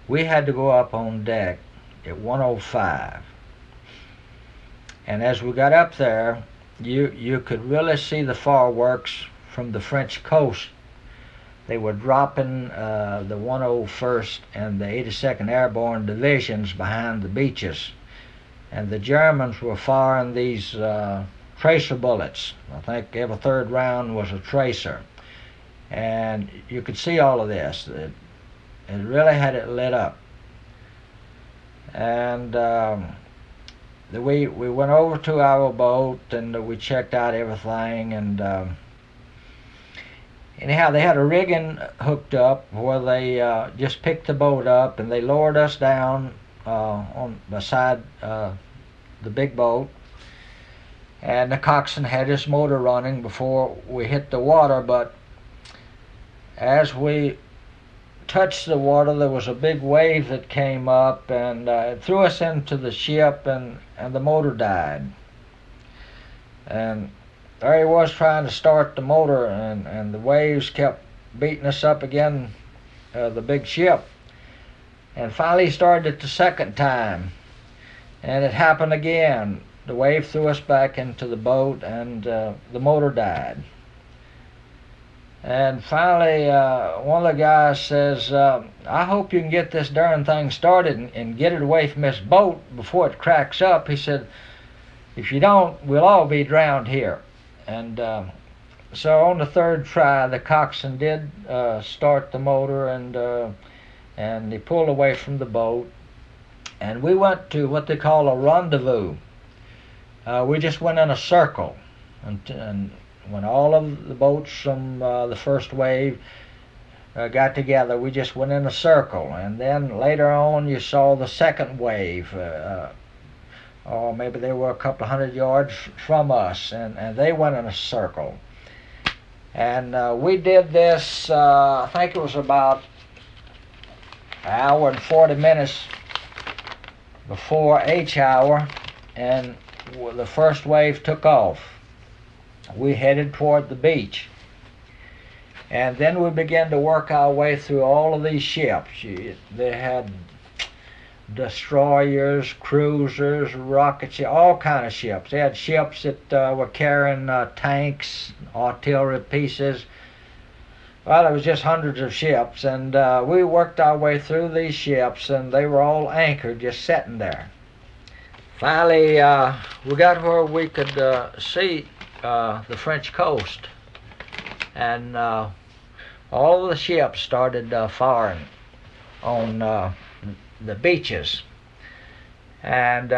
we had to go up on deck at 1:05. And as we got up there, you could really see the fireworks from the French coast. They were dropping the 101st and the 82nd Airborne Divisions behind the beaches. And the Germans were firing these tracer bullets. I think every third round was a tracer. And you could see all of this. It really had it lit up. And we went over to our boat and we checked out everything. And anyhow, they had a rigging hooked up where they just picked the boat up and they lowered us down on beside the big boat. And the coxswain had his motor running before we hit the water, but as we touched the water, there was a big wave that came up and it threw us into the ship, and the motor died. And there he was trying to start the motor, and the waves kept beating us up again, the big ship. And finally he started it the second time, and it happened again. The wave threw us back into the boat, and the motor died. And finally, one of the guys says, I hope you can get this darn thing started and get it away from this boat before it cracks up. He said, if you don't, we'll all be drowned here. And so on the third try, the coxswain did start the motor, and he pulled away from the boat. And we went to what they call a rendezvous. We just went in a circle, and when all of the boats from the first wave got together, we just went in a circle. And then later on you saw the second wave, or maybe they were a couple of 100 yards from us, and they went in a circle. And we did this, I think it was about an hour and 40 minutes before H hour, and the first wave took off. We headed toward the beach, and then we began to work our way through all of these ships. They had destroyers, cruisers, rockets, all kind of ships. They had ships that were carrying tanks, artillery pieces. Well, it was just hundreds of ships, and we worked our way through these ships, and they were all anchored, just sitting there. Finally, we got where we could see the French coast, and all of the ships started firing on the beaches. And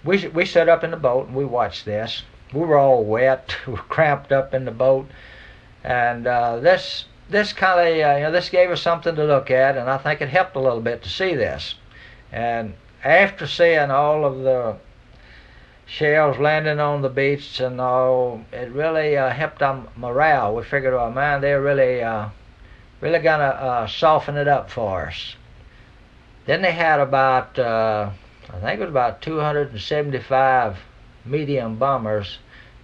we sat up in the boat and we watched this. We were all wet, we were cramped up in the boat, and this kind of this gave us something to look at, and I think it helped a little bit to see this. And after seeing all of the shells landing on the beach and all, it really helped our morale. We figured, oh man, they're really gonna soften it up for us. Then they had about, I think it was about 275 medium bombers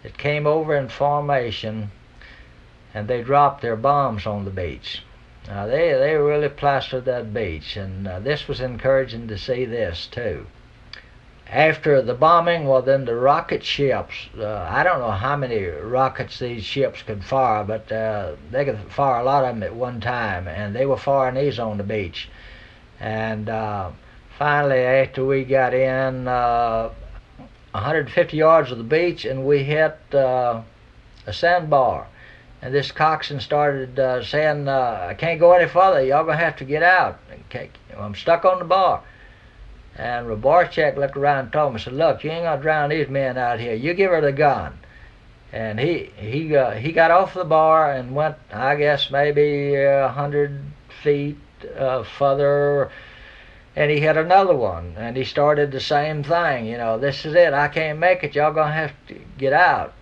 that came over in formation, and they dropped their bombs on the beach. They really plastered that beach, and this was encouraging to see this too. After the bombing, well, then the rocket ships, I don't know how many rockets these ships could fire, but they could fire a lot of them at one time, and they were firing these on the beach. And finally, after we got in 150 yards of the beach, and we hit a sandbar, and this coxswain started saying, I can't go any further, y'all gonna have to get out. I'm stuck on the bar. And Robarchek looked around and told me, said, look, you ain't gonna drown these men out here. You give her the gun. And he got off the bar and went, I guess, maybe 100 feet further, and he hit another one. And he started the same thing, this is it, I can't make it, y'all gonna have to get out.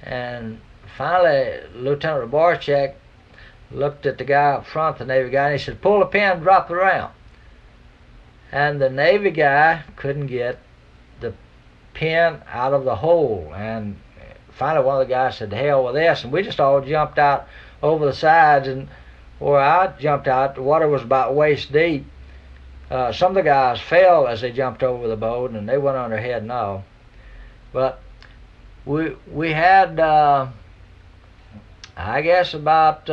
And finally, Lieutenant Robarchek looked at the guy up front, the Navy guy, and he said, pull the pin, drop the round. And the Navy guy couldn't get the pin out of the hole. And finally one of the guys said, hell with this. And we just all jumped out over the sides. And where I jumped out, the water was about waist deep. Some of the guys fell as they jumped over the boat, and they went on their head and all. But we had, I guess, about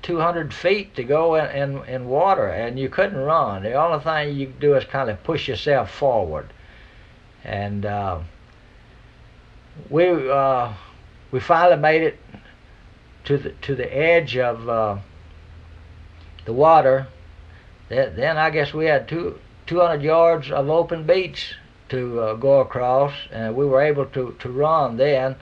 200 feet to go in water, and you couldn't run. The only thing you could do is kind of push yourself forward. And we finally made it to the edge of the water. Then I guess we had 200 yards of open beach to go across, and we were able to run then.